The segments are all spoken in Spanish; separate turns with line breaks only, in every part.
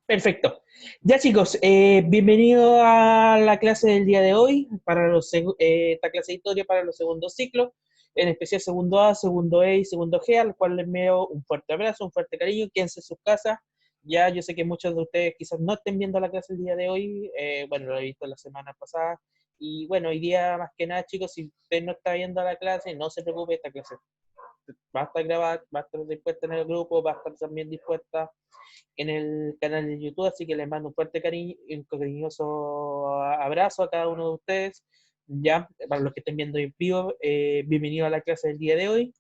Perfecto. Ya chicos, bienvenido a la clase del día de hoy, para esta clase de historia para los segundos ciclos, en especial segundo A, segundo E y segundo G, al cual les envío un fuerte abrazo, un fuerte cariño, quédense en sus casas. Ya yo sé que muchos de ustedes quizás no estén viendo la clase el día de hoy, bueno, lo he visto la semana pasada, y bueno, hoy día más que nada chicos, si usted no está viendo la clase, no se preocupe, esta clase va a estar grabada, va a estar dispuesta en el grupo, va a estar también dispuesta en el canal de YouTube, así que les mando un fuerte cariño, un cariñoso abrazo a cada uno de ustedes. Ya, para los que estén viendo en vivo, bienvenido a la clase del día de hoy.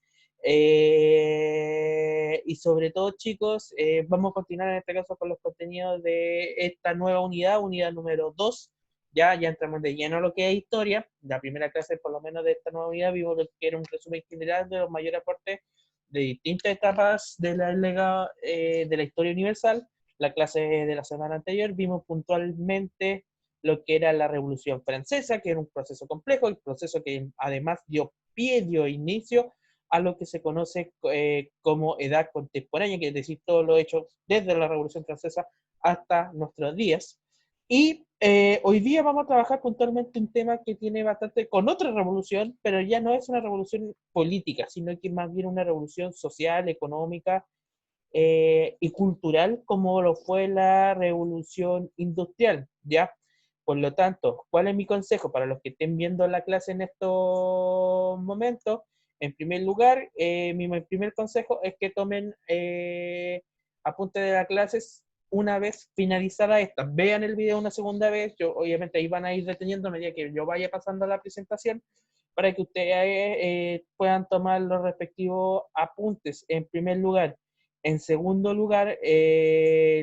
Y sobre todo, chicos, vamos a continuar en este caso con los contenidos de esta nueva unidad, unidad número 2. Ya entramos de lleno a lo que es historia. La primera clase, por lo menos, de esta nueva unidad, vimos lo que era un resumen general de los mayores aportes de distintas etapas de la historia universal. La clase de la semana anterior vimos puntualmente lo que era la Revolución Francesa, que era un proceso complejo, el proceso que además dio inicio a lo que se conoce como edad contemporánea, que es decir, todo lo hecho desde la Revolución Francesa hasta nuestros días. Y hoy día vamos a trabajar puntualmente un tema que tiene bastante con otra revolución, pero ya no es una revolución política, sino que más bien una revolución social, económica y cultural, como lo fue la revolución industrial, ¿ya? Por lo tanto, ¿cuál es mi consejo para los que estén viendo la clase en estos momentos? En primer lugar, mi primer consejo es que tomen apunte de la clase una vez finalizada esta. Vean el video una segunda vez, yo, obviamente ahí van a ir deteniendo a medida que yo vaya pasando la presentación, para que ustedes puedan tomar los respectivos apuntes en primer lugar. En segundo lugar,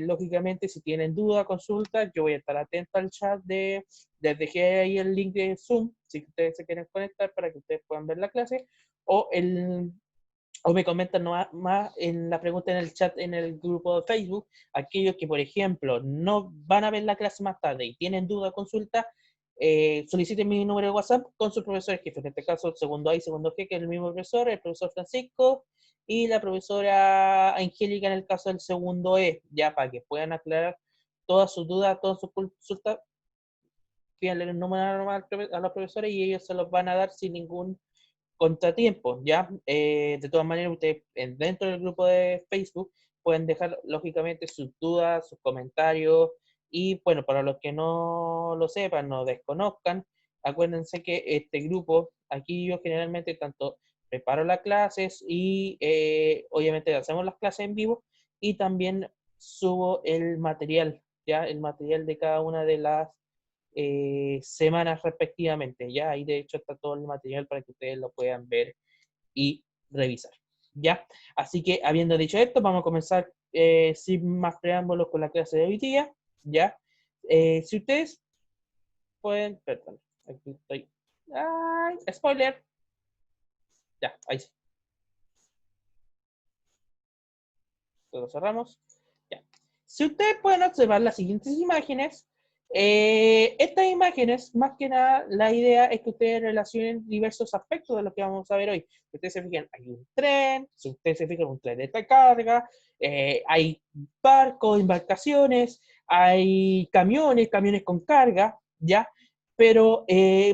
lógicamente, si tienen duda, consulta, yo voy a estar atento al chat les dejé ahí el link de Zoom, si ustedes se quieren conectar para que ustedes puedan ver la clase, o, el, o me comentan más en la pregunta en el chat, en el grupo de Facebook, aquellos que, por ejemplo, no van a ver la clase más tarde y tienen duda, consulta, soliciten mi número de WhatsApp con sus profesores jefes, en este caso, segundo A y segundo G, que es el mismo profesor, el profesor Francisco, y la profesora Angélica en el caso del segundo E, ya para que puedan aclarar todas sus dudas, todas sus consultas, pídanle el número a los profesores y ellos se los van a dar sin ningún contratiempo, ¿ya? De todas maneras, ustedes dentro del grupo de Facebook pueden dejar, lógicamente, sus dudas, sus comentarios, y bueno, para los que no lo sepan, no desconozcan, acuérdense que este grupo, aquí yo generalmente tanto preparo las clases y obviamente hacemos las clases en vivo y también subo el material, ya el material de cada una de las semanas respectivamente. Ya ahí de hecho está todo el material para que ustedes lo puedan ver y revisar. ¿Ya? Así que habiendo dicho esto, vamos a comenzar sin más preámbulos con la clase de hoy día. ¿Ya? Si ustedes pueden, perdón, aquí estoy. ¡Ay! Spoiler. Ya, ahí sí. Lo cerramos. Ya. Si ustedes pueden observar las siguientes imágenes, estas imágenes, más que nada, la idea es que ustedes relacionen diversos aspectos de lo que vamos a ver hoy. Si ustedes se fijan, hay un tren, si ustedes se fijan, un tren de esta carga, hay barcos, embarcaciones, hay camiones, camiones con carga, ¿ya? Pero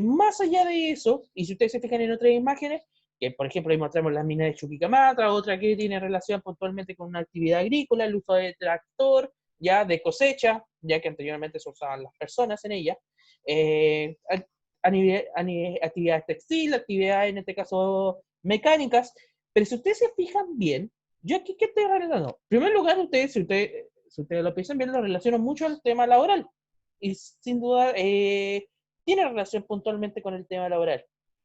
más allá de eso, y si ustedes se fijan en otras imágenes, que por ejemplo ahí mostramos las minas de Chuquicamata, otra que tiene relación puntualmente con una actividad agrícola, el uso de tractor, ya de cosecha, ya que anteriormente se usaban las personas en ella, eh, actividades textiles, actividades en este caso mecánicas, pero si ustedes se fijan bien, yo aquí qué estoy realizando. En primer lugar, si ustedes lo piensan bien, lo relacionan mucho al tema laboral, y sin duda tiene relación puntualmente con el tema laboral,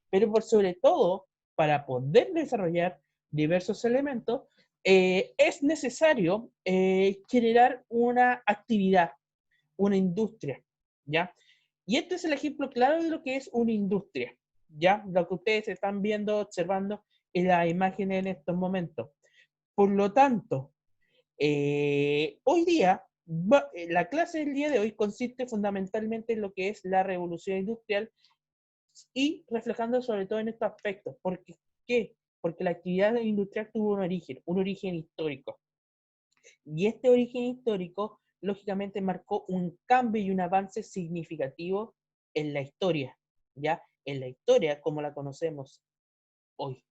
pero por sobre todo, para poder desarrollar diversos elementos, es necesario generar una actividad, una industria, ¿ya? Y este es el ejemplo claro de lo que es una industria, ¿ya? Lo que ustedes están viendo, observando en la imagen en estos momentos. Por lo tanto, hoy día, la clase del día de hoy consiste fundamentalmente en lo que es la revolución industrial y reflejando sobre todo en estos aspectos. ¿Por qué? Porque la actividad industrial tuvo un origen histórico. Y este origen histórico lógicamente marcó un cambio y un avance significativo en la historia, ¿ya? En la historia como la conocemos hoy,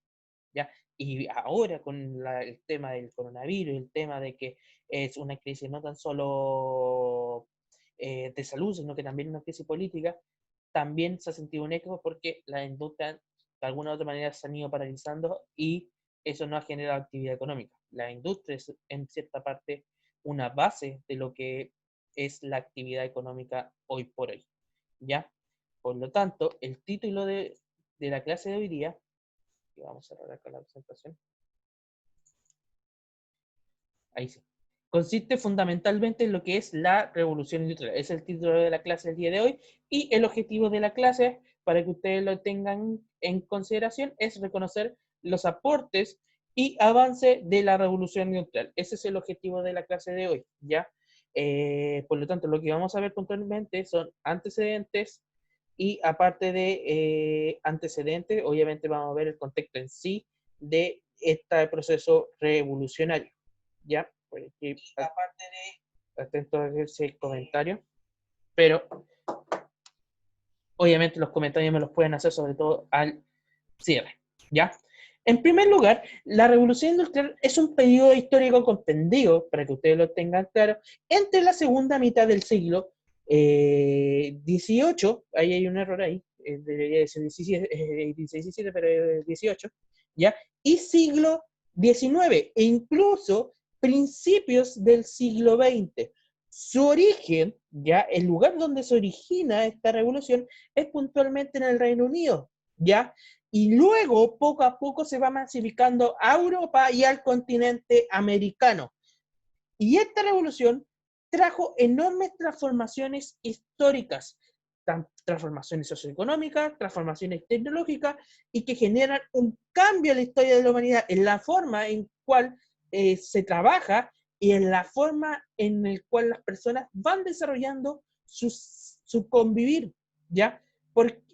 ¿ya? Y ahora con el tema del coronavirus, el tema de que es una crisis no tan solo de salud, sino que también una crisis política, también se ha sentido un eco porque la industria de alguna u otra manera se han ido paralizando y eso no ha generado actividad económica. La industria es en cierta parte una base de lo que es la actividad económica hoy por hoy, ¿ya? Por lo tanto, el título de la clase de hoy día, y vamos a cerrar acá la presentación, ahí sí, consiste fundamentalmente en lo que es la revolución industrial. Es el título de la clase del día de hoy y el objetivo de la clase, para que ustedes lo tengan en consideración, es reconocer los aportes y avance de la revolución industrial. Ese es el objetivo de la clase de hoy, ¿ya? Por lo tanto, lo que vamos a ver puntualmente son antecedentes y aparte de antecedentes, obviamente vamos a ver el contexto en sí de este proceso revolucionario. ¿Ya? Por aquí, aparte de atento a ese comentario, pero obviamente los comentarios me los pueden hacer sobre todo al cierre, ¿ya? En primer lugar, la revolución industrial es un periodo histórico comprendido, para que ustedes lo tengan claro, entre la segunda mitad del siglo XVIII, ahí hay un error ahí, debería decir 17, pero 18, ¿ya? Y siglo XIX, e incluso principios del siglo XX. Su origen, ya, el lugar donde se origina esta revolución es puntualmente en el Reino Unido, ¿ya? Y luego, poco a poco, se va masificando a Europa y al continente americano. Y esta revolución trajo enormes transformaciones históricas, transformaciones socioeconómicas, transformaciones tecnológicas, y que generan un cambio en la historia de la humanidad, en la forma en cual se trabaja y en la forma en la cual las personas van desarrollando su convivir, ¿ya?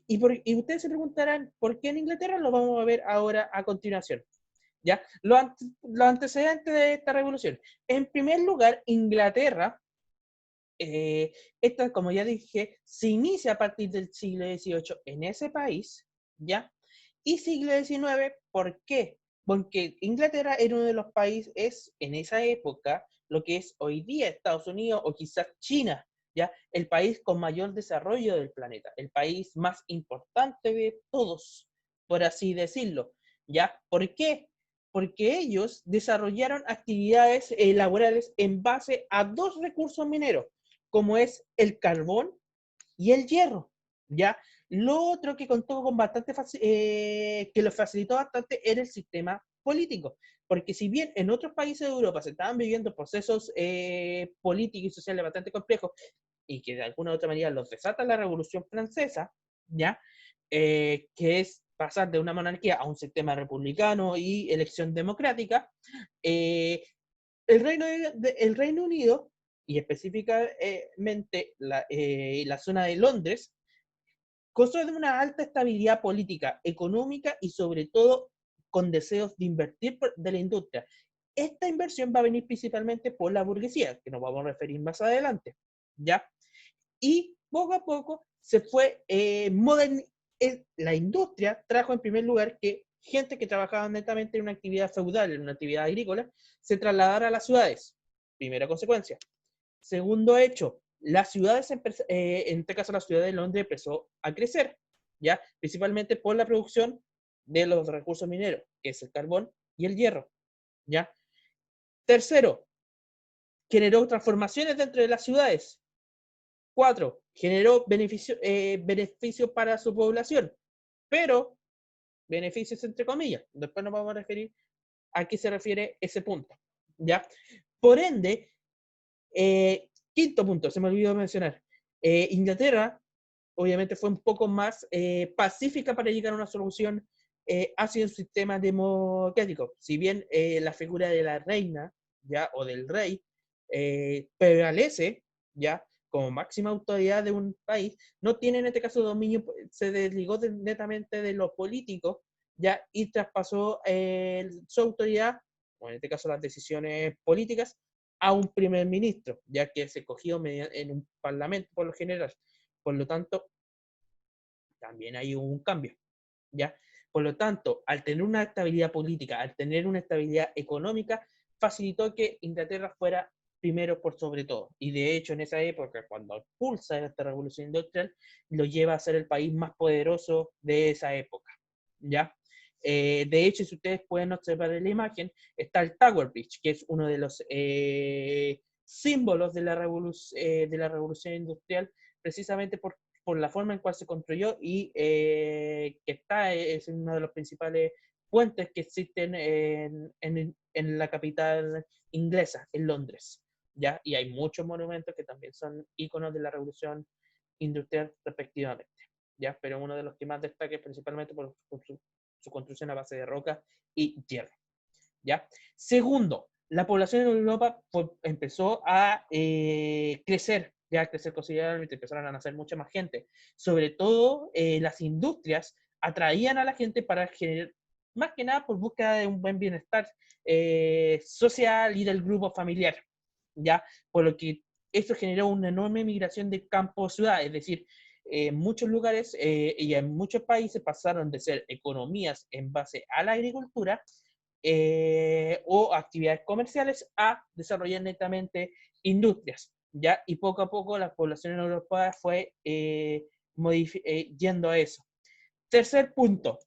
Y ustedes se preguntarán, ¿por qué en Inglaterra? Lo vamos a ver ahora a continuación. ¿Ya? Los antecedentes de esta revolución. En primer lugar, Inglaterra, esta, como ya dije, se inicia a partir del siglo XVIII en ese país, ¿ya? Y siglo XIX, ¿por qué? Porque Inglaterra era uno de los países, en esa época, lo que es hoy día Estados Unidos o quizás China, ¿ya? El país con mayor desarrollo del planeta, el país más importante de todos, por así decirlo, ¿ya? ¿Por qué? Porque ellos desarrollaron actividades laborales en base a dos recursos mineros, como es el carbón y el hierro, ¿ya? Lo otro que contó con bastante, que lo facilitó bastante era el sistema político, porque si bien en otros países de Europa se estaban viviendo procesos políticos y sociales bastante complejos, y que de alguna u otra manera los desata la Revolución Francesa, ¿ya? Que es pasar de una monarquía a un sistema republicano y elección democrática, el Reino Unido, y específicamente la zona de Londres, gozó de una alta estabilidad política, económica y sobre todo con deseos de invertir de la industria. Esta inversión va a venir principalmente por la burguesía, que nos vamos a referir más adelante, ¿ya? Y poco a poco se fue la industria trajo en primer lugar que gente que trabajaba netamente en una actividad feudal, en una actividad agrícola, se trasladara a las ciudades. Primera consecuencia. Segundo hecho, las ciudades, en este caso la ciudad de Londres, empezó a crecer, ¿ya? Principalmente por la producción de los recursos mineros, que es el carbón y el hierro, ¿ya? Tercero, generó transformaciones dentro de las ciudades. 4. Generó beneficios para su población, pero beneficios entre comillas. Después nos vamos a referir a qué se refiere ese punto, ¿ya? Por ende, quinto punto, se me olvidó mencionar. Inglaterra, obviamente, fue un poco más pacífica para llegar a una solución hacia un sistema democrático. Si bien la figura de la reina, ya, o del rey, prevalece, ya, como máxima autoridad de un país, no tiene en este caso dominio, se desligó netamente de lo político, ya, y traspasó su autoridad, o en este caso las decisiones políticas, a un primer ministro, ya que se escogió en un parlamento por lo general. Por lo tanto, también hay un cambio, ¿ya? Por lo tanto, al tener una estabilidad política, al tener una estabilidad económica, facilitó que Inglaterra fuera primero por sobre todo. Y de hecho, en esa época, cuando impulsa esta revolución industrial, lo lleva a ser el país más poderoso de esa época, ¿ya? De hecho, si ustedes pueden observar en la imagen, está el Tower Bridge, que es uno de los símbolos de la revolución industrial, precisamente por la forma en cual se construyó y que es uno de los principales puentes que existen en la capital inglesa, en Londres, ¿ya? Y hay muchos monumentos que también son íconos de la revolución industrial respectivamente, ¿ya? Pero uno de los que más destaca es principalmente por su construcción a base de roca y hierro, ¿ya? Segundo, la población en Europa empezó a crecer, ya a crecer considerablemente, empezaron a nacer mucha más gente. Sobre todo, las industrias atraían a la gente para generar, más que nada por búsqueda de un buen bienestar social y del grupo familiar, ¿ya? Por lo que esto generó una enorme migración de campo a ciudad, es decir, en muchos lugares y en muchos países pasaron de ser economías en base a la agricultura o actividades comerciales a desarrollar netamente industrias, ¿ya? Y poco a poco la población europea fue yendo a eso. Tercer punto,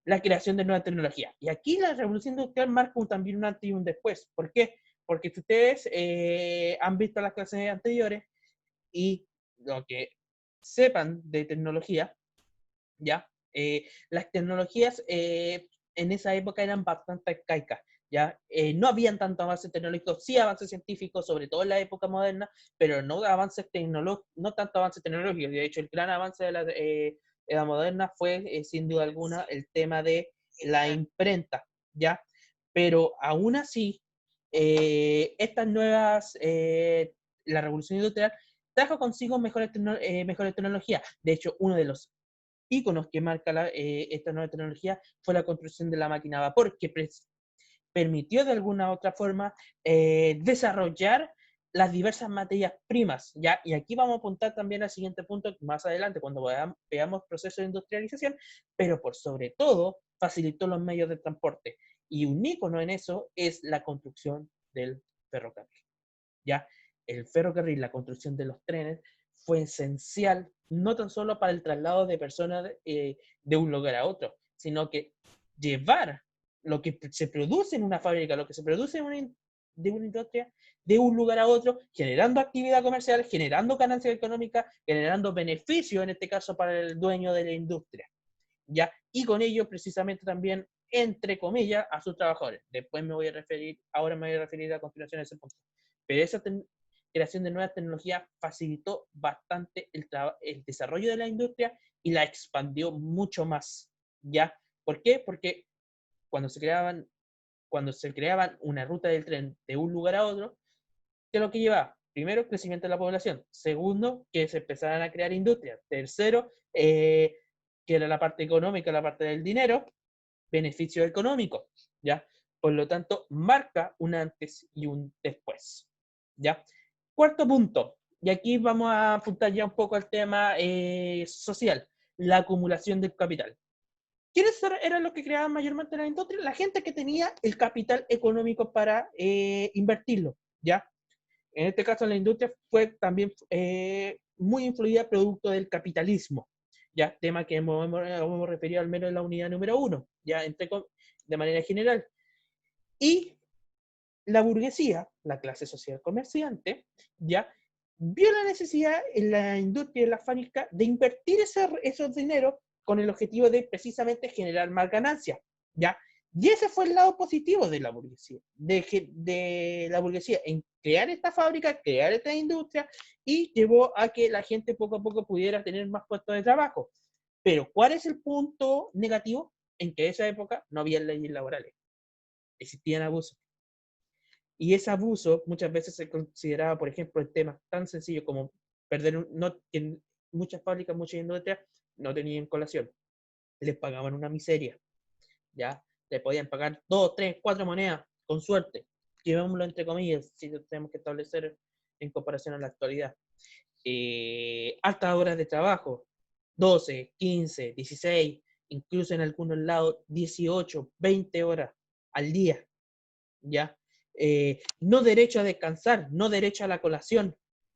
la creación de nueva tecnología. Y aquí la revolución industrial marca también un antes y un después. ¿Por qué? Porque si ustedes han visto las clases anteriores y lo que sepan de tecnología, ¿ya? Las tecnologías en esa época eran bastante arcaicas, ¿ya? No habían tanto avance tecnológico, sí avances científicos, sobre todo en la época moderna, pero no avances tecnológicos, no tanto avances tecnológicos. De hecho, el gran avance de la moderna fue, sin duda alguna, el tema de la imprenta, ¿ya? Pero aún así, estas nuevas, la revolución industrial trajo consigo mejores tecnologías. De hecho, uno de los íconos que marca esta nueva tecnología fue la construcción de la máquina a vapor, que permitió de alguna u otra forma desarrollar las diversas materias primas, ¿ya? Y aquí vamos a apuntar también al siguiente punto más adelante, cuando veamos procesos de industrialización, pero por sobre todo facilitó los medios de transporte. Y un ícono en eso es la construcción del ferrocarril, ¿ya? El ferrocarril, la construcción de los trenes, fue esencial no tan solo para el traslado de personas de un lugar a otro, sino que llevar lo que se produce en una fábrica, lo que se produce de una industria, de un lugar a otro, generando actividad comercial, generando ganancias económicas, generando beneficio, en este caso, para el dueño de la industria, ¿ya? Y con ello, precisamente, también, entre comillas, a sus trabajadores. Ahora me voy a referir a continuación a ese punto. Pero esa creación de nuevas tecnologías facilitó bastante el desarrollo de la industria y la expandió mucho más, ¿ya? ¿Por qué? Porque cuando cuando se creaban una ruta del tren de un lugar a otro, ¿qué es lo que llevaba? Primero, crecimiento de la población. Segundo, que se empezaran a crear industrias. Tercero, que era la parte económica, la parte del dinero, beneficio económico, ¿ya? Por lo tanto, marca un antes y un después, ¿ya? Cuarto punto, y aquí vamos a apuntar ya un poco al tema social, la acumulación del capital. ¿Quiénes eran los que creaban mayormente la industria? La gente que tenía el capital económico para invertirlo, ¿ya? En este caso, la industria fue también muy influida producto del capitalismo, ya tema que hemos referido al menos en la unidad número 1, ya de manera general. Y la burguesía, la clase social comerciante, ya vio la necesidad en la industria y en la fábrica de invertir esos dineros con el objetivo de precisamente generar más ganancias, ¿ya? Y ese fue el lado positivo de la burguesía, de la burguesía, en crear esta fábrica, crear esta industria, y llevó a que la gente poco a poco pudiera tener más puestos de trabajo. Pero, ¿cuál es el punto negativo? En que en esa época no había leyes laborales, existían abusos. Y ese abuso muchas veces se consideraba, por ejemplo, el tema tan sencillo como que muchas fábricas, muchas industrias no tenían colación. Les pagaban una miseria, ¿ya? Le podían pagar 2, 3, 4 monedas, con suerte. llevémoslo entre comillas, si lo tenemos que establecer en comparación a la actualidad. Altas horas de trabajo, 12, 15, 16, incluso en algunos lados 18, 20 horas al día, ¿ya? No derecho a descansar, no derecho a la colación.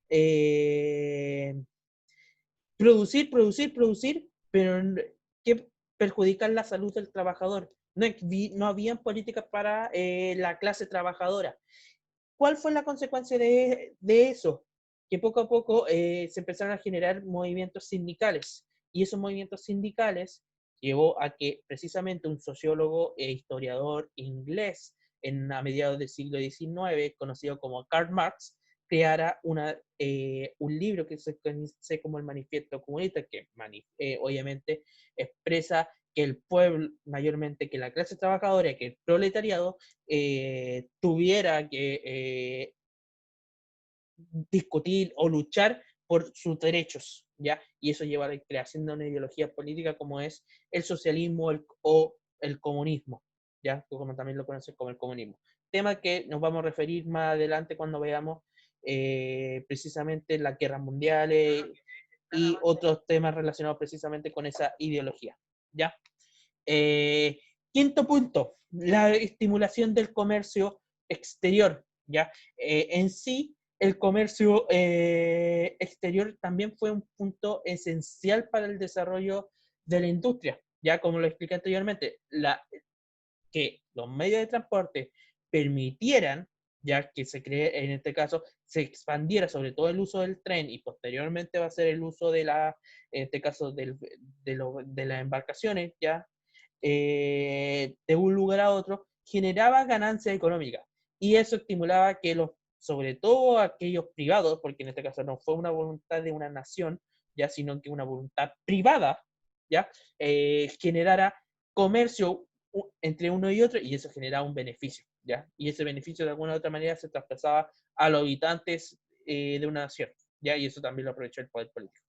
Eh, producir, producir, producir, pero que perjudican la salud del trabajador. No, no habían políticas para la clase trabajadora. ¿Cuál fue la consecuencia de eso? Que poco a poco se empezaron a generar movimientos sindicales. Y esos movimientos sindicales llevó a que precisamente un sociólogo e historiador inglés a mediados del siglo XIX, conocido como Karl Marx, creara un libro que se conoce como el Manifiesto Comunista, que obviamente expresa que el pueblo, mayormente que la clase trabajadora, que el proletariado, tuviera que discutir o luchar por sus derechos, ¿ya? Y eso lleva a la creación de una ideología política como es el socialismo o el comunismo, ¿ya? Como también lo conocen como el comunismo. Tema que nos vamos a referir más adelante cuando veamos precisamente las guerras mundiales y otros temas relacionados precisamente con esa ideología, ¿ya? Eh, Quinto punto, la estimulación del comercio exterior, ¿ya? En sí, el comercio exterior también fue un punto esencial para el desarrollo de la industria, ya como lo expliqué anteriormente, que los medios de transporte permitieran, ya que se cree, en este caso, se expandiera sobre todo el uso del tren y posteriormente va a ser el uso en este caso, de las embarcaciones, ya, de un lugar a otro, generaba ganancias económicas. Y eso estimulaba que sobre todo aquellos privados, porque en este caso no fue una voluntad de una nación, ya, sino que una voluntad privada, ya, generara comercio entre uno y otro y eso generaba un beneficio, ¿ya? Y ese beneficio de alguna u otra manera se traspasaba a los habitantes de una nación, ¿ya? Y eso también lo aprovechó el poder político.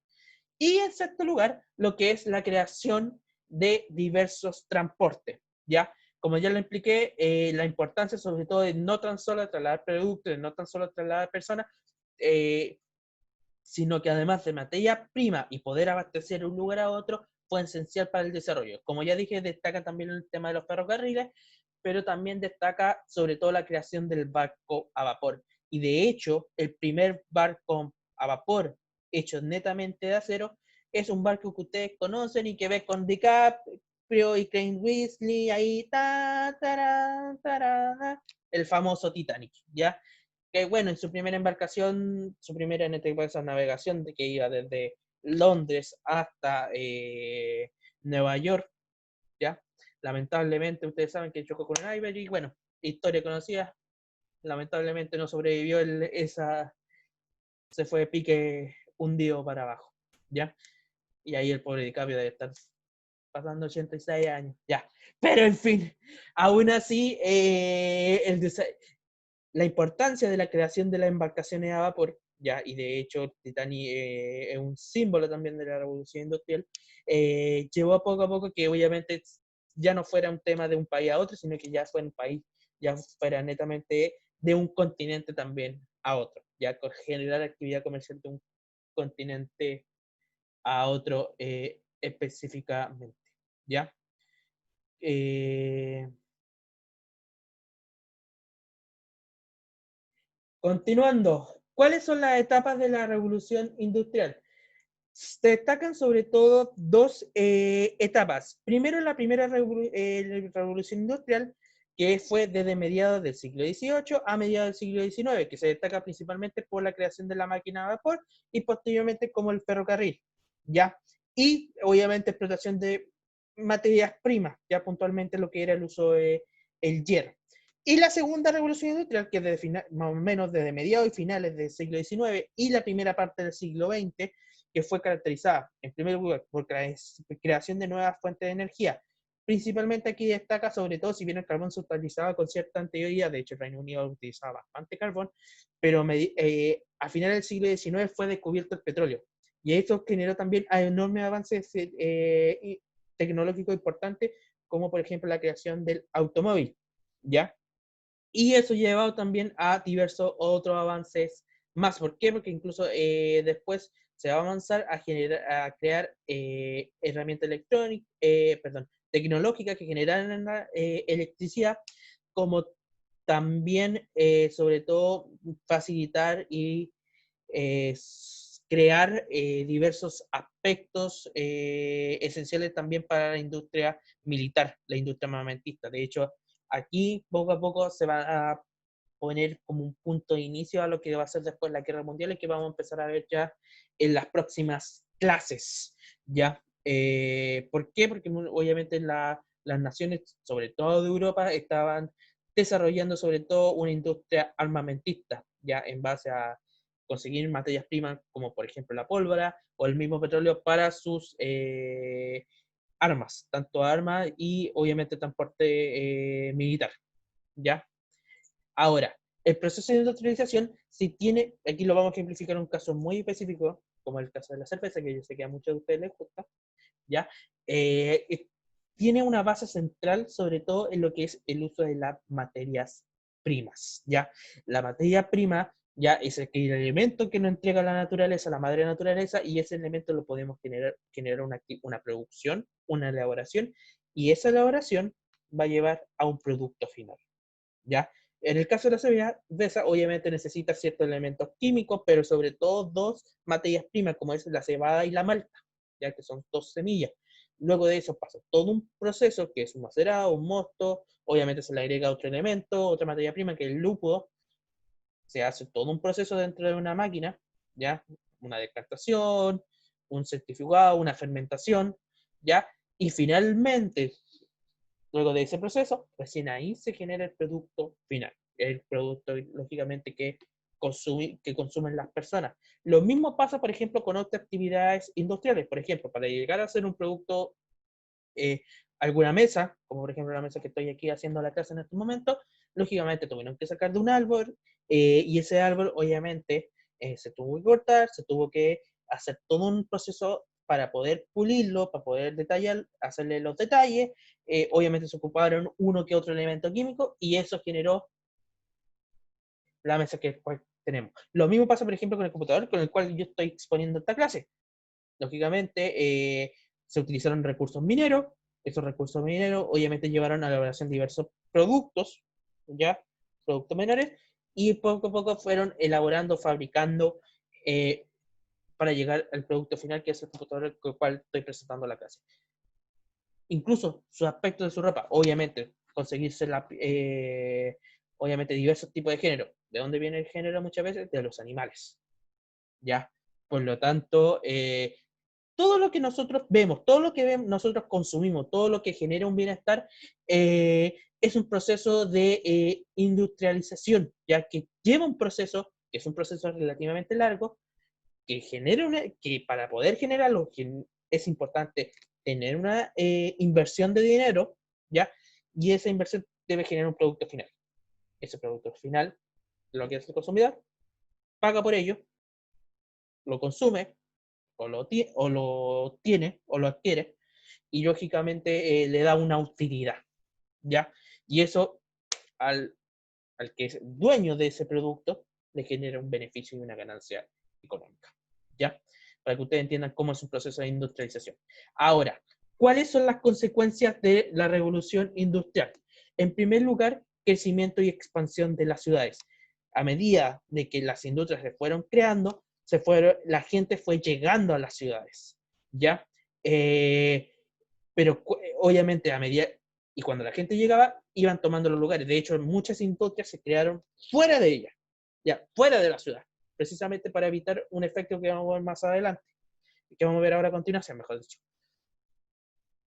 Y en sexto lugar, lo que es la creación de diversos transportes, ¿ya? Como ya lo expliqué, la importancia sobre todo de no tan solo trasladar productos, de no tan solo trasladar personas, eh, sino que además de materia prima y poder abastecer de un lugar a otro, fue esencial para el desarrollo. Como ya dije, destaca también el tema de los ferrocarriles, pero también destaca sobre todo la creación del barco a vapor. Y de hecho, el primer barco a vapor hecho netamente de acero es un barco que ustedes conocen y que ve con DiCaprio y Crane Weasley ahí, el famoso Titanic, ¿ya? Que bueno, en su primera embarcación, su primera en este caso navegación, de que iba desde Londres hasta Nueva York, ¿ya? Lamentablemente, ustedes saben que chocó con un iceberg y bueno, historia conocida, lamentablemente no sobrevivió se fue de pique hundido para abajo, ¿ya? Y ahí el pobre DiCaprio debe estar pasando 86 años, ya. Pero en fin, aún así, la importancia de la creación de las embarcaciones a vapor, ya, y de hecho Titanic es un símbolo también de la revolución industrial, llevó a poco que obviamente ya no fuera un tema de un país a otro, sino que ya fuera un país, ya fuera netamente de un continente también a otro, ya generar actividad comercial de un continente a otro específicamente, ¿ya? Eh, Continuando, ¿cuáles son las etapas de la revolución industrial? Se destacan sobre todo dos etapas. Primero, la primera revolución industrial, que fue desde mediados del siglo XVIII a mediados del siglo XIX, que se destaca principalmente por la creación de la máquina a vapor y posteriormente como el ferrocarril, ¿ya? Y obviamente explotación de materias primas, ya puntualmente lo que era el uso del hierro. Y la segunda revolución industrial, que desde más o menos desde mediados y finales del siglo XIX y la primera parte del siglo XX, que fue caracterizada, en primer lugar, por creación de nuevas fuentes de energía. Principalmente aquí destaca, sobre todo, si bien el carbón se utilizaba con cierta anterioridad, de hecho el Reino Unido utilizaba bastante carbón, pero a finales del siglo XIX fue descubierto el petróleo. Y esto generó también enormes avances tecnológicos importantes, como por ejemplo la creación del automóvil, ¿ya? Y eso llevado también a diversos otros avances más. ¿Por qué? Porque incluso después se va a avanzar a crear herramientas electrónicas, perdón, tecnológicas que generan electricidad, como también, sobre todo, facilitar y eh, crear diversos aspectos esenciales también para la industria militar, la industria armamentista. De hecho, aquí poco a poco se va a poner como un punto de inicio a lo que va a ser después la guerra mundial y que vamos a empezar a ver ya en las próximas clases, ¿ya? ¿Por qué? Porque obviamente las naciones, sobre todo de Europa, estaban desarrollando sobre todo una industria armamentista, ya en base a conseguir materias primas como por ejemplo la pólvora o el mismo petróleo para sus armas, tanto armas y obviamente transporte militar, ¿ya? Ahora, el proceso de industrialización, si tiene, aquí lo vamos a ejemplificar en un caso muy específico, como el caso de la cerveza, que yo sé que a muchos de ustedes les gusta, ¿ya? Eh, Tiene una base central sobre todo en lo que es el uso de las materias primas, ¿ya? La materia prima ya es el elemento que nos entrega la naturaleza, la madre naturaleza, y ese elemento lo podemos generar una producción, una elaboración, y esa elaboración va a llevar a un producto final, ¿ya? En el caso de la cerveza, obviamente necesita ciertos elementos químicos, pero sobre todo dos materias primas, como es la cebada y la malta, ya que son dos semillas. Luego de eso pasa todo un proceso que es un macerado, un mosto, obviamente se le agrega otro elemento, otra materia prima que es el lúpulo, se hace todo un proceso dentro de una máquina, ¿ya? Una decantación, un centrifugado, una fermentación, ¿ya? Y finalmente, luego de ese proceso, recién ahí se genera el producto final, el producto, lógicamente, que consumen las personas. Lo mismo pasa, por ejemplo, con otras actividades industriales. Por ejemplo, para llegar a hacer un producto, eh, alguna mesa, como por ejemplo la mesa que estoy aquí haciendo la casa en este momento, lógicamente tuvieron que sacar de un árbol, y ese árbol, obviamente, se tuvo que cortar, se tuvo que hacer todo un proceso para poder pulirlo, para poder detallar, hacerle los detalles. Obviamente se ocuparon uno que otro elemento químico y eso generó la mesa que después tenemos. Lo mismo pasa, por ejemplo, con el computador con el cual yo estoy exponiendo esta clase. Lógicamente, se utilizaron recursos mineros. Esos recursos mineros obviamente llevaron a la elaboración de diversos productos, ¿ya? Productos menores, y poco a poco fueron elaborando, fabricando, eh, para llegar al producto final, que es el computador con el cual estoy presentando la clase. Incluso su aspecto de su ropa, obviamente, conseguirse obviamente diversos tipos de género. ¿De dónde viene el género muchas veces? De los animales, ¿ya? Por lo tanto, todo lo que nosotros vemos, todo lo que nosotros consumimos, todo lo que genera un bienestar, es un proceso de industrialización, ya que lleva un proceso, que es un proceso relativamente largo, que para poder generarlo es importante tener una inversión de dinero, ¿ya? Y esa inversión debe generar un producto final. Ese producto final, lo que hace el consumidor, paga por ello, lo consume, o lo tiene, o lo adquiere, y lógicamente le da una utilidad, ¿ya? Y eso al, al que es dueño de ese producto le genera un beneficio y una ganancia económica, ¿ya? Para que ustedes entiendan cómo es un proceso de industrialización. Ahora, ¿cuáles son las consecuencias de la revolución industrial? En primer lugar, crecimiento y expansión de las ciudades. A medida de que las industrias se fueron creando, la gente fue llegando a las ciudades, ¿ya? Eh, pero obviamente a medida, y cuando la gente llegaba, iban tomando los lugares. De hecho, muchas industrias se crearon fuera de ella, ya, fuera de la ciudad, precisamente para evitar un efecto que vamos a ver más adelante, que vamos a ver ahora a continuación, mejor dicho.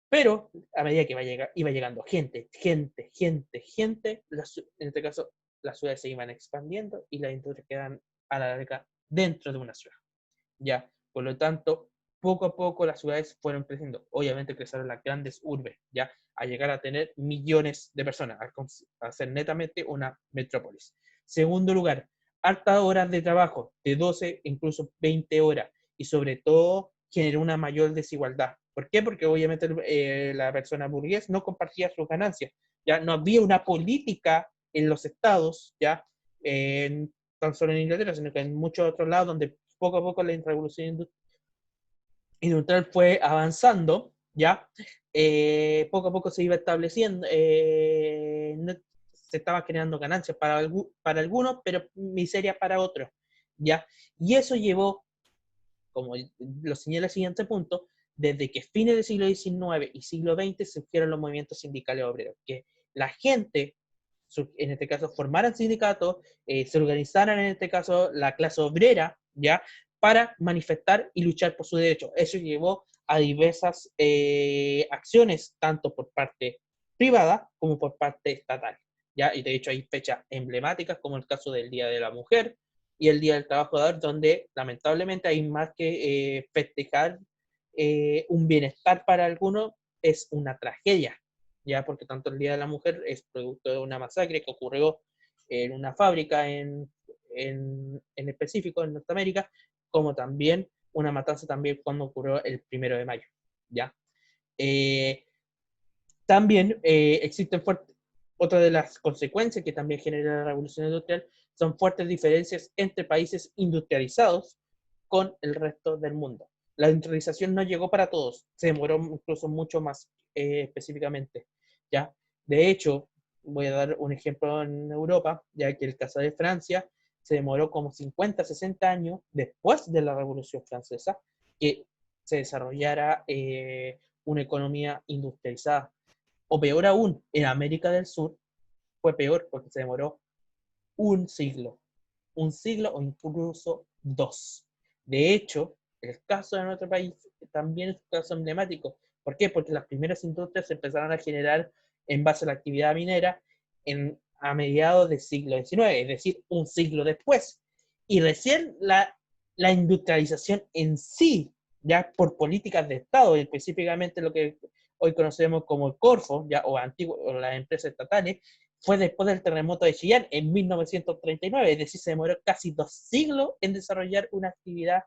Pero a medida que iba llegando gente, en este caso las ciudades se iban expandiendo y las industrias quedan a la larga dentro de una ciudad. ¿Ya? Por lo tanto, poco a poco las ciudades fueron creciendo. Obviamente crecieron las grandes urbes, ¿ya? A llegar a tener millones de personas, a ser netamente una metrópolis. Segundo lugar, altas horas de trabajo, de 12, incluso 20 horas, y sobre todo generó una mayor desigualdad. ¿Por qué? Porque obviamente la persona burgués no compartía sus ganancias, ya no había una política en los estados, ¿ya? Tan solo en Inglaterra, sino que en muchos otros lados, donde poco a poco la revolución industrial fue avanzando, ¿ya? Poco a poco se iba estableciendo, no, se estaba generando ganancias para algunos, pero miseria para otros, ¿ya? Y eso llevó, como lo señala el siguiente punto, desde que fines del siglo XIX y siglo XX surgieron los movimientos sindicales obreros, que la gente, en este caso, formaran sindicatos, se organizaran, en este caso, la clase obrera, ¿ya? Para manifestar y luchar por sus derechos. Eso llevó a diversas acciones, tanto por parte privada como por parte estatal, ¿ya? Y de hecho hay fechas emblemáticas, como el caso del Día de la Mujer y el Día del Trabajador, donde lamentablemente hay más que festejar un bienestar para algunos, es una tragedia, ya porque tanto el Día de la Mujer es producto de una masacre que ocurrió en una fábrica en específico en Norteamérica, como también una matanza también cuando ocurrió el 1 de mayo, ¿ya? Eh, También existen otra de las consecuencias que también genera la revolución industrial son fuertes diferencias entre países industrializados con el resto del mundo. La industrialización no llegó para todos, se demoró incluso mucho más específicamente, ¿ya? De hecho, voy a dar un ejemplo en Europa, ya que el caso de Francia se demoró como 50, 60 años después de la Revolución Francesa que se desarrollara una economía industrializada. O peor aún, en América del Sur fue peor porque se demoró un siglo o incluso dos. De hecho, el caso de nuestro país también es un caso emblemático. ¿Por qué? Porque las primeras industrias se empezaron a generar en base a la actividad minera a mediados del siglo XIX, es decir, un siglo después. Y recién la industrialización en sí, ya por políticas de Estado, y específicamente lo que hoy conocemos como el Corfo, ya, o, antiguo, o las empresas estatales, fue después del terremoto de Chillán en 1939, es decir, se demoró casi 2 siglos en desarrollar una actividad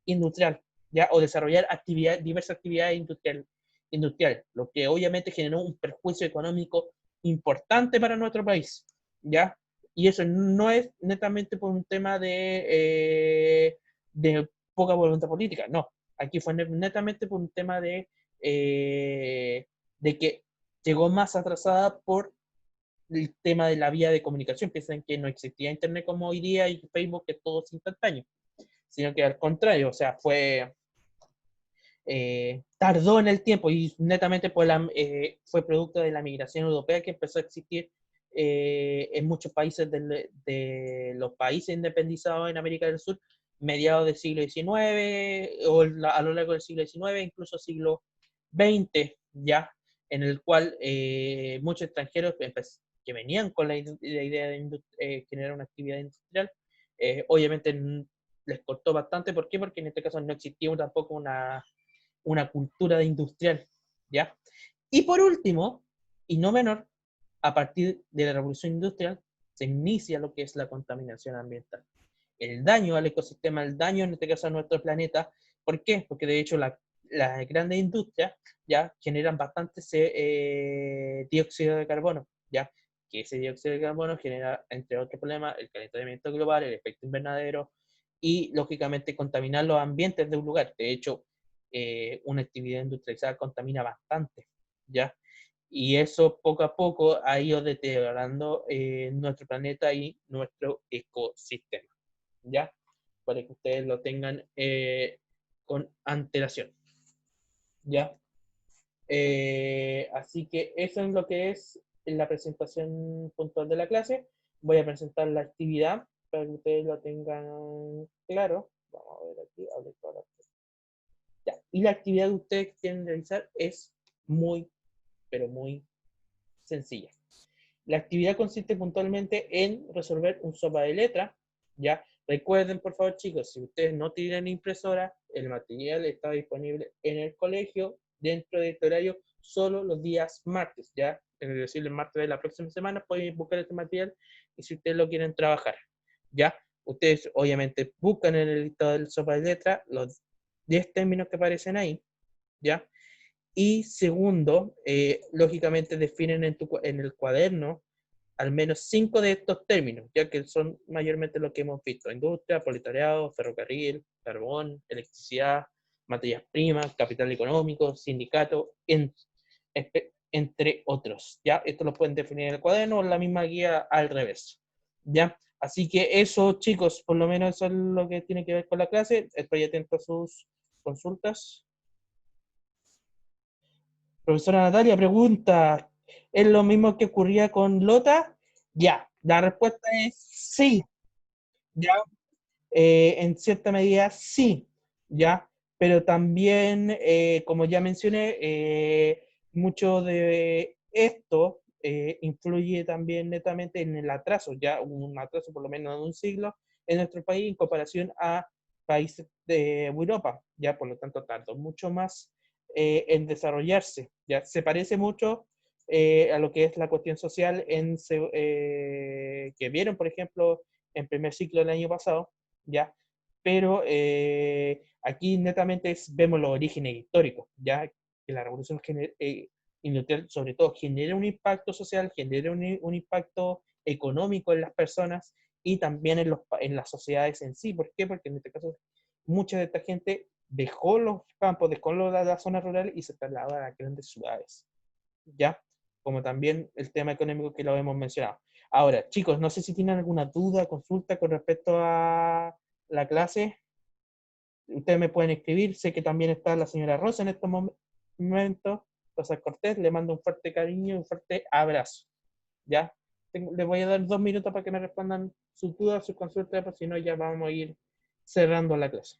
industrial, ¿ya? O desarrollar diversas actividades industriales, lo que obviamente generó un perjuicio económico importante para nuestro país, ¿ya? Y eso no es netamente por un tema de poca voluntad política, no. Aquí fue netamente por un tema de que llegó más atrasada por el tema de la vía de comunicación. Piensan que no existía Internet como hoy día y Facebook, que todo es instantáneo, sino que al contrario, o sea, tardó en el tiempo y netamente fue producto de la migración europea que empezó a existir en muchos países de los países independizados en América del Sur, mediados del siglo XIX o a lo largo del siglo XIX, incluso siglo XX, ya, en el cual muchos extranjeros que venían con la idea de generar una actividad industrial, obviamente les costó bastante. ¿Por qué? Porque en este caso no existía tampoco una cultura industrial, ¿ya? Y por último, y no menor, a partir de la revolución industrial se inicia lo que es la contaminación ambiental. El daño al ecosistema, el daño en este caso a nuestro planeta. ¿Por qué? Porque de hecho las grandes industrias ya generan bastante dióxido de carbono, ya que ese dióxido de carbono genera, entre otros problemas, el calentamiento global, el efecto invernadero y, lógicamente, contaminar los ambientes de un lugar. De hecho, una actividad industrializada contamina bastante, ¿ya? Y eso poco a poco ha ido deteriorando nuestro planeta y nuestro ecosistema, ¿ya? Para que ustedes lo tengan con antelación, ¿ya? Así que eso es lo que es la presentación puntual de la clase. Voy a presentar la actividad para que ustedes lo tengan claro. Vamos a ver aquí, ya. Y la actividad que ustedes quieren realizar es muy, pero muy sencilla. La actividad consiste puntualmente en resolver un sopa de letra, ¿ya? Recuerden, por favor, chicos, si ustedes no tienen impresora, el material está disponible en el colegio, dentro de este horario, solo los días martes, ¿ya? Es decir, el martes de la próxima semana pueden buscar este material y si ustedes lo quieren trabajar, ¿ya? Ustedes obviamente buscan en el listado del sopa de letra los 10 términos que aparecen ahí, ¿ya? Y segundo, lógicamente definen en el cuaderno al menos 5 de estos términos, ya que son mayormente lo que hemos visto: industria, proletariado, ferrocarril, carbón, electricidad, materias primas, capital económico, sindicato, entre otros. ¿Ya? Esto lo pueden definir en el cuaderno o en la misma guía al revés. ¿Ya? Así que eso, chicos, por lo menos eso es lo que tiene que ver con la clase. Estoy atento a sus consultas. Profesora Natalia pregunta, ¿es lo mismo que ocurría con Lota? Ya, la respuesta es sí, ya, en cierta medida sí, ya, pero también, como ya mencioné, mucho de esto influye también netamente en el atraso, ya un atraso por lo menos de un siglo en nuestro país en comparación a países de Europa, ya por lo tanto tardó mucho más en desarrollarse, ya se parece mucho a lo que es la cuestión social que vieron, por ejemplo, en primer ciclo del año pasado, ya, pero aquí netamente vemos los orígenes históricos, ya que la revolución industrial sobre todo genera un impacto social, genera un impacto económico en las personas y también en las sociedades en sí. ¿Por qué? Porque en este caso mucha de esta gente dejó los campos, dejó la zona rural y se trasladó a las grandes ciudades, ¿ya? Como también el tema económico que lo hemos mencionado. Ahora, chicos, no sé si tienen alguna duda, consulta con respecto a la clase. Ustedes me pueden escribir. Sé que también está la señora Rosa en estos momentos. Rosa Cortés, le mando un fuerte cariño y un fuerte abrazo. ¿Ya? Les voy a dar 2 minutos para que me respondan sus dudas, sus consultas, porque si no ya vamos a ir cerrando la clase.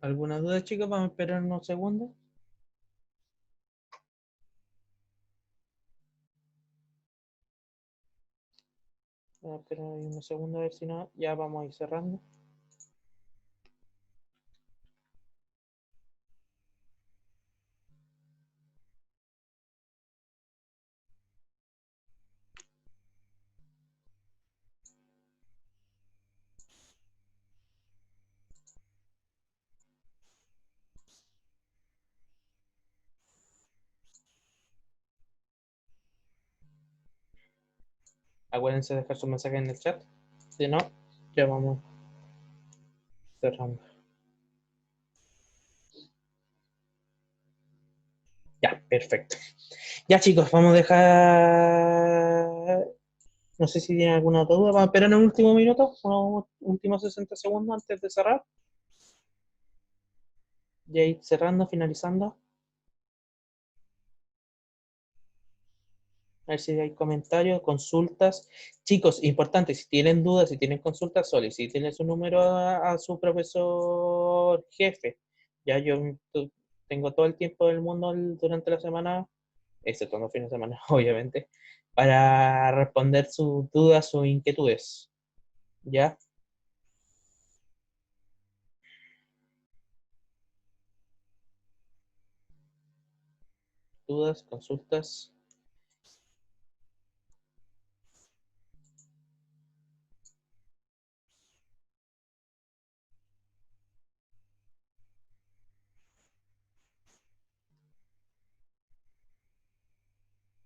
¿Alguna duda, chicos? Vamos a esperar unos segundos. Vamos a esperar unos segundos a ver si no, ya vamos a ir cerrando. Acuérdense de dejar su mensaje en el chat. Si no, ya vamos cerrando. Ya, perfecto. Ya, chicos, vamos a dejar. No sé si tienen alguna otra duda. Vamos a esperar en un último minuto, unos últimos 60 segundos antes de cerrar. Ya ir cerrando, finalizando. A ver si hay comentarios, consultas. Chicos, importante, si tienen dudas, si tienen consultas, soliciten su número a su profesor jefe. Ya yo tengo todo el tiempo del mundo durante la semana, excepto los fines de semana, obviamente, para responder sus dudas, sus inquietudes. ¿Ya? Dudas, consultas.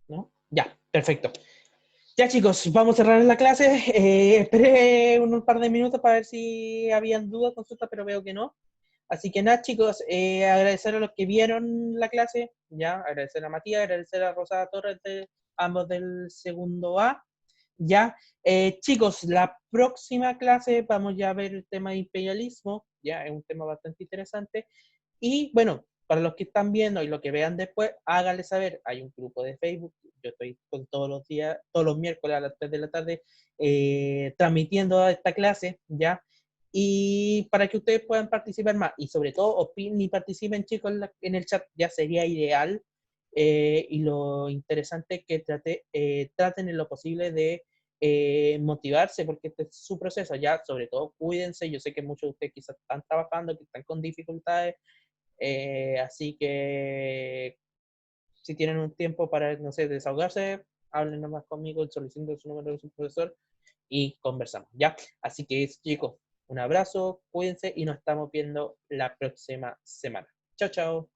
¿No? Ya, perfecto. Ya chicos, vamos a cerrar la clase. Esperé un par de minutos para ver si habían dudas, consultas, pero veo que no. Así que nada, chicos, agradecer a los que vieron la clase, ya, agradecer a Matías, agradecer a Rosada Torres, ambos del segundo A, ya. Chicos, la próxima clase vamos ya a ver el tema de imperialismo, ya, es un tema bastante interesante. Y bueno, para los que están viendo y los que vean después, háganle saber, hay un grupo de Facebook, yo estoy con todos los días, todos los miércoles a las 3 de la tarde, transmitiendo esta clase, ¿ya? Y para que ustedes puedan participar más y sobre todo opinen y participen, chicos, en el chat, ya sería ideal. Y lo interesante es que traten en lo posible de motivarse, porque este es su proceso, ya, sobre todo cuídense, yo sé que muchos de ustedes quizás están trabajando, que están con dificultades, así que si tienen un tiempo para, no sé, desahogarse, hablen nomás conmigo, soliciten su número de su profesor y conversamos, ¿ya? Así que, chicos, un abrazo, cuídense y nos estamos viendo la próxima semana. Chao, chao.